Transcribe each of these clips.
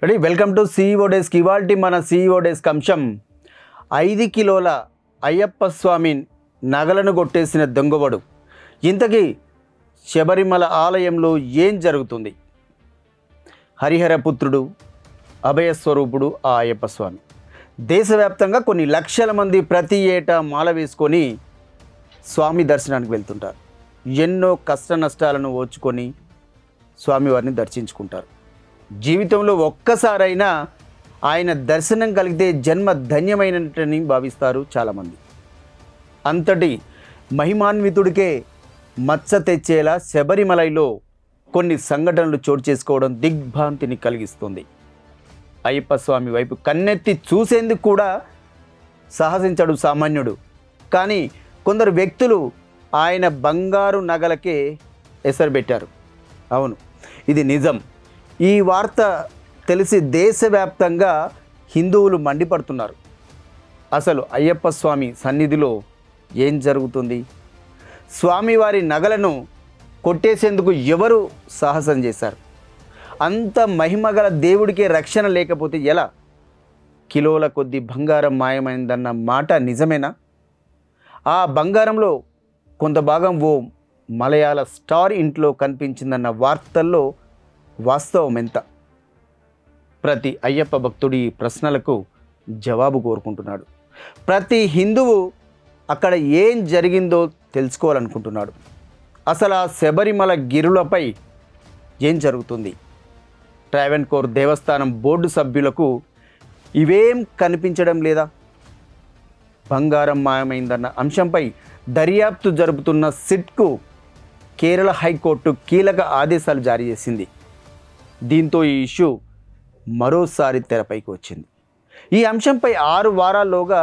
Ready welcome to CEO desk. ఇవాల్టి మన CEO desk అంశం 5 కిలోల అయ్యప్ప స్వామి నగలను కొట్టేసిన దొంగవడు. ఇంతకీ శబరిమల ఆలయంలో ఏం జరుగుతుంది? హరిహరపుత్రుడు, అభయస్వరూపుడు ఆ అయ్యప్ప స్వామి దేశవ్యాప్తంగా కొన్ని లక్షల మంది ప్రతి ఏటా మాల వేసుకొని స్వామి దర్శనానికి వెళ్తుంటారు. ఎన్నో కష్ట నష్టాలను ఓర్చుకొని స్వామివారిని దర్శించుకుంటారు. జీవితంలో ఒక్కసారైనా ఆయన దర్శనం కలిగితే జన్మ ధన్యమైనట్టని భావిస్తారు చాలామంది. అంతటి మహిమాన్వితుడికే మచ్చ తెచ్చేలా శబరిమలలో కొన్ని సంఘటనలు చోటు చేసుకోవడం దిగ్భ్రాంతిని కలిగిస్తుంది. అయ్యప్ప స్వామి వైపు కన్నెత్తి చూసేందుకు కూడా సాహసించడు సామాన్యుడు. కానీ కొందరు వ్యక్తులు ఆయన బంగారు నగలకే ఎసరు పెట్టారు. అవును, ఇది నిజం. ఈ వార్త తెలిసి దేశవ్యాప్తంగా హిందువులు మండిపడుతున్నారు. అసలు అయ్యప్ప స్వామి సన్నిధిలో ఏం జరుగుతుంది? స్వామివారి నగలను కొట్టేసేందుకు ఎవరు సాహసం చేశారు? అంత మహిమగల దేవుడికే రక్షణ లేకపోతే ఎలా? కిలోల కొద్ది బంగారం మాయమైందన్న మాట నిజమేనా? ఆ బంగారంలో కొంత భాగం ఓ మలయాళ స్టార్ ఇంట్లో కనిపించిందన్న వార్తల్లో వాస్తవం ఎంత? ప్రతి అయ్యప్ప భక్తుడి ప్రశ్నలకు జవాబు కోరుకుంటున్నాడు. ప్రతి హిందువు అక్కడ ఏం జరిగిందో తెలుసుకోవాలనుకుంటున్నాడు. అసలు ఆ శబరిమల గిరులపై ఏం జరుగుతుంది? ట్రావెన్కోర్ దేవస్థానం బోర్డు సభ్యులకు ఇవేం కనిపించడం లేదా? బంగారం మాయమైందన్న అంశంపై దర్యాప్తు జరుపుతున్న సిట్కు కేరళ హైకోర్టు కీలక ఆదేశాలు జారీ చేసింది. దీంతో ఈ ఇష్యూ మరోసారి తెరపైకి వచ్చింది. ఈ అంశంపై 6 వారాల్లోగా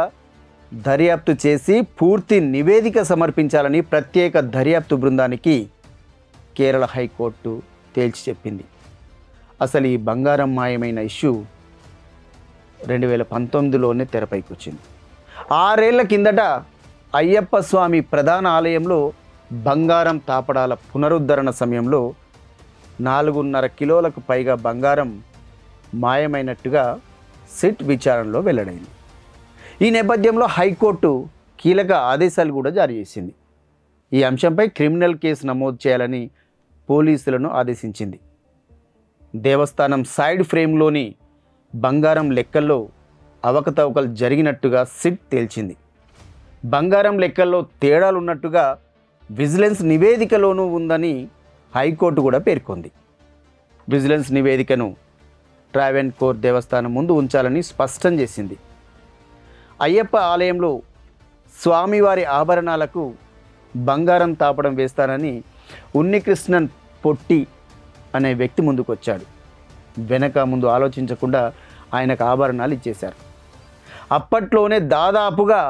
దర్యాప్తు చేసి పూర్తి నివేదిక సమర్పించాలని ప్రత్యేక దర్యాప్తు బృందానికి కేరళ హైకోర్టు తేల్చి చెప్పింది. అసలు ఈ బంగారం మాయమైన ఇష్యూ 2019లోనే తెరపైకి వచ్చింది. 6 ఏళ్ల కిందట అయ్యప్ప స్వామి ప్రధాన ఆలయంలో బంగారం తాపడాల పునరుద్ధరణ సమయంలో 4.5 కిలోలకు పైగా బంగారం మాయమైనట్టుగా సిట్ విచారణలో వెల్లడైంది. ఈ నేపథ్యంలో హైకోర్టు కీలక ఆదేశాలు కూడా జారీ చేసింది. ఈ అంశంపై క్రిమినల్ కేసు నమోదు చేయాలని పోలీసులను ఆదేశించింది. దేవస్థానం సైడ్ ఫ్రేమ్లోని బంగారం లెక్కల్లో అవకతవకలు జరిగినట్టుగా సిట్ తేల్చింది. బంగారం లెక్కల్లో తేడాలున్నట్టుగా విజిలెన్స్ నివేదికలోనూ ఉందని హైకోర్టు కూడా పేర్కొంది. విజిలెన్స్ నివేదికను ట్రావెన్కోర్ దేవస్థానం ముందు ఉంచాలని స్పష్టం చేసింది. అయ్యప్ప ఆలయంలో స్వామివారి ఆభరణాలకు బంగారం తాపడం వేస్తానని ఉన్నికృష్ణన్ పొట్టి అనే వ్యక్తి ముందుకొచ్చాడు. వెనక ముందు ఆలోచించకుండా ఆయనకు ఆభరణాలు ఇచ్చేశారు. అప్పట్లోనే దాదాపుగా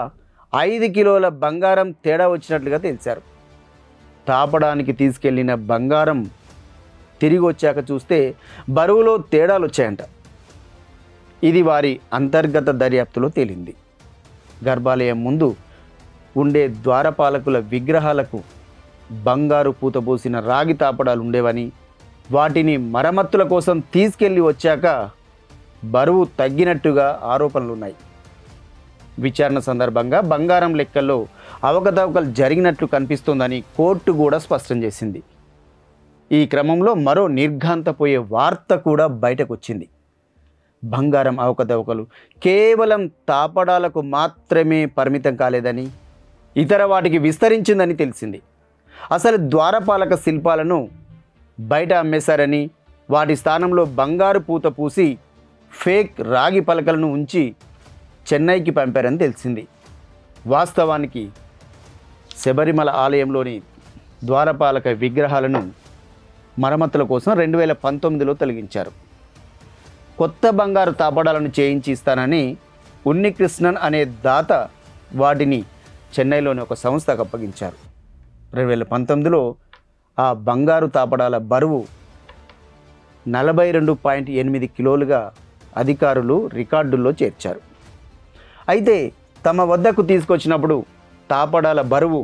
5 కిలోల బంగారం తేడా వచ్చినట్లుగా తెలిసారు. తాపడానికి తీసుకెళ్లిన బంగారం తిరిగి వచ్చాక చూస్తే బరువులో తేడాలు వచ్చాయంట. ఇది వారి అంతర్గత దర్యాప్తులో తేలింది. గర్భాలయం ముందు ఉండే ద్వారపాలకుల విగ్రహాలకు బంగారు పూతపోసిన రాగి తాపడాలు ఉండేవని, వాటిని మరమ్మతుల కోసం తీసుకెళ్ళి వచ్చాక బరువు తగ్గినట్టుగా ఆరోపణలున్నాయి. విచారణ సందర్భంగా బంగారం లెక్కల్లో అవకతవకలు జరిగినట్లు కనిపిస్తోందని కోర్టు కూడా స్పష్టం చేసింది. ఈ క్రమంలో మరో నిర్ఘాంతపోయే వార్త కూడా బయటకు వచ్చింది. బంగారం అవకతవకలు కేవలం తాపడాలకు మాత్రమే పరిమితం కాలేదని, ఇతర వాటికి విస్తరించిందని తెలిసింది. అసలు ద్వారపాలక శిల్పాలను బయట అమ్మేశారని, వాటి స్థానంలో బంగారు పూత పూసి ఫేక్ రాగి పలకలను ఉంచి చెన్నైకి పంపారని తెలిసింది. వాస్తవానికి శబరిమల ఆలయంలోని ద్వారపాలక విగ్రహాలను మరమ్మతుల కోసం 2019లో తొలగించారు. కొత్త బంగారు తాపడాలను చేయించి ఇస్తానని ఉన్నికృష్ణన్ అనే దాత వాటిని చెన్నైలోని ఒక సంస్థకు అప్పగించారు. 2019లో ఆ బంగారు తాపడాల బరువు 42.8 కిలోలుగా అధికారులు రికార్డుల్లో చేర్చారు. అయితే తమ వద్దకు తీసుకొచ్చినప్పుడు తాపడాల బరువు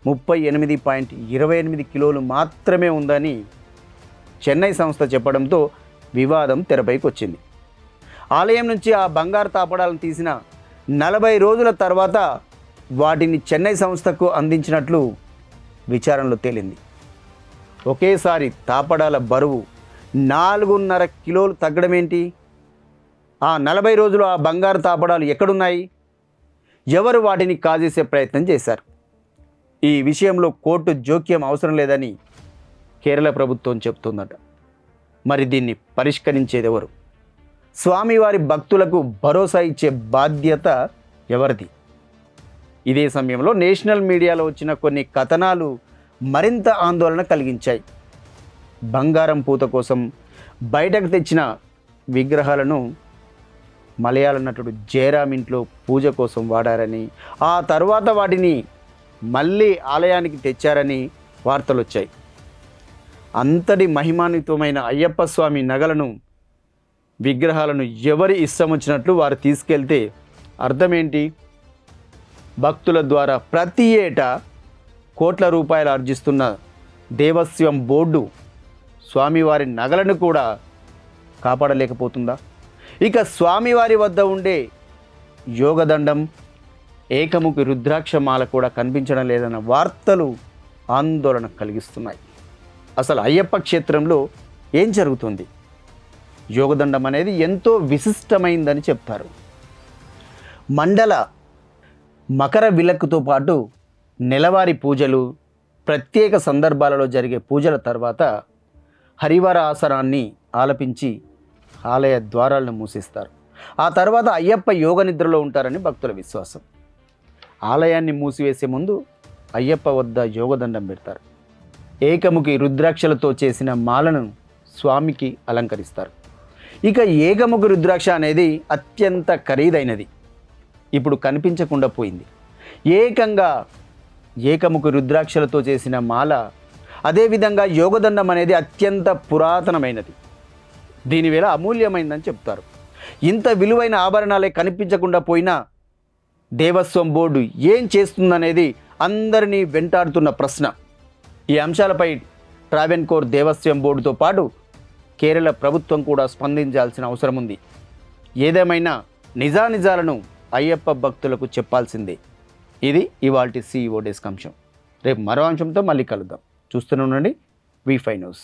38.28 కిలోలు మాత్రమే ఉందని చెన్నై సంస్థ చెప్పడంతో వివాదం తెరపైకి వచ్చింది. ఆలయం నుంచి ఆ బంగారు తాపడాలను తీసిన 40 రోజుల తర్వాత వాటిని చెన్నై సంస్థకు అందించినట్లు విచారణలో తేలింది. ఒకేసారి తాపడాల బరువు 4.5 కిలోలు తగ్గడం ఏంటి? ఆ 40 రోజులు ఆ బంగారు తాపడాలు ఎక్కడున్నాయి? ఎవరు వాటిని కాజేసే ప్రయత్నం చేశారు? ఈ విషయంలో కోర్టు జోక్యం అవసరం లేదని కేరళ ప్రభుత్వం చెప్తుందట. మరి దీన్ని పరిష్కరించేది ఎవరు? స్వామివారి భక్తులకు భరోసా ఇచ్చే బాధ్యత ఎవరిది? ఇదే సమయంలో నేషనల్ మీడియాలో వచ్చిన కొన్ని కథనాలు మరింత ఆందోళన కలిగించాయి. బంగారం పూత కోసం బయటకు తెచ్చిన విగ్రహాలను మలయాళ నటుడు జయరాం ఇంట్లో పూజ కోసం వాడారని, ఆ తర్వాత వాటిని మళ్ళీ ఆలయానికి తెచ్చారని వార్తలు వచ్చాయి. అంతటి మహిమాన్వితమైన అయ్యప్ప స్వామి నగలను, విగ్రహాలను ఎవరి ఇష్టం వచ్చినట్లు వారు తీసుకెళ్తే అర్థమేంటి? భక్తుల ద్వారా ప్రతి ఏటా కోట్ల రూపాయలు ఆర్జిస్తున్న దేవస్వం బోర్డు స్వామివారి నగలను కూడా కాపాడలేకపోతుందా? ఇక స్వామివారి వద్ద ఉండే యోగదండం, ఏకముఖి రుద్రాక్షమాల కూడా కనిపించడం లేదన్న వార్తలు ఆందోళన కలిగిస్తున్నాయి. అసలు అయ్యప్ప క్షేత్రంలో ఏం జరుగుతుంది? యోగదండం అనేది ఎంతో విశిష్టమైందని చెప్తారు. మండల మకర విలక్కుతో పాటు నెలవారీ పూజలు, ప్రత్యేక సందర్భాలలో జరిగే పూజల తర్వాత హరివర ఆసనాన్ని ఆలపించి ఆలయ ద్వారాలను మూసిస్తారు. ఆ తర్వాత అయ్యప్ప యోగ నిద్రలో ఉంటారని భక్తుల విశ్వాసం. ఆలయాన్ని మూసివేసే ముందు అయ్యప్ప వద్ద యోగదండం పెడతారు. ఏకముఖి రుద్రాక్షలతో చేసిన మాలను స్వామికి అలంకరిస్తారు. ఇక ఏకముఖి రుద్రాక్ష అనేది అత్యంత ఖరీదైనది, ఇప్పుడు కనిపించకుండా పోయింది. ఏకంగా ఏకముఖి రుద్రాక్షలతో చేసిన మాల, అదేవిధంగా యోగదండం అనేది అత్యంత పురాతనమైనది, దీని వేళ అమూల్యమైందని చెప్తారు. ఇంత విలువైన ఆభరణాలే కనిపించకుండా పోయినా దేవస్వం బోర్డు ఏం చేస్తుందనేది అందరినీ వెంటాడుతున్న ప్రశ్న. ఈ అంశాలపై ట్రావెన్కోర్ దేవస్వం బోర్డుతో పాటు కేరళ ప్రభుత్వం కూడా స్పందించాల్సిన అవసరం ఉంది. ఏదేమైనా నిజానిజాలను అయ్యప్ప భక్తులకు చెప్పాల్సిందే. ఇది ఇవాల్టి CEO డెస్క్ అంశం. రేపు మరో అంశంతో మళ్ళీ కలుద్దాం. చూస్తూనే ఉండండి V5 న్యూస్.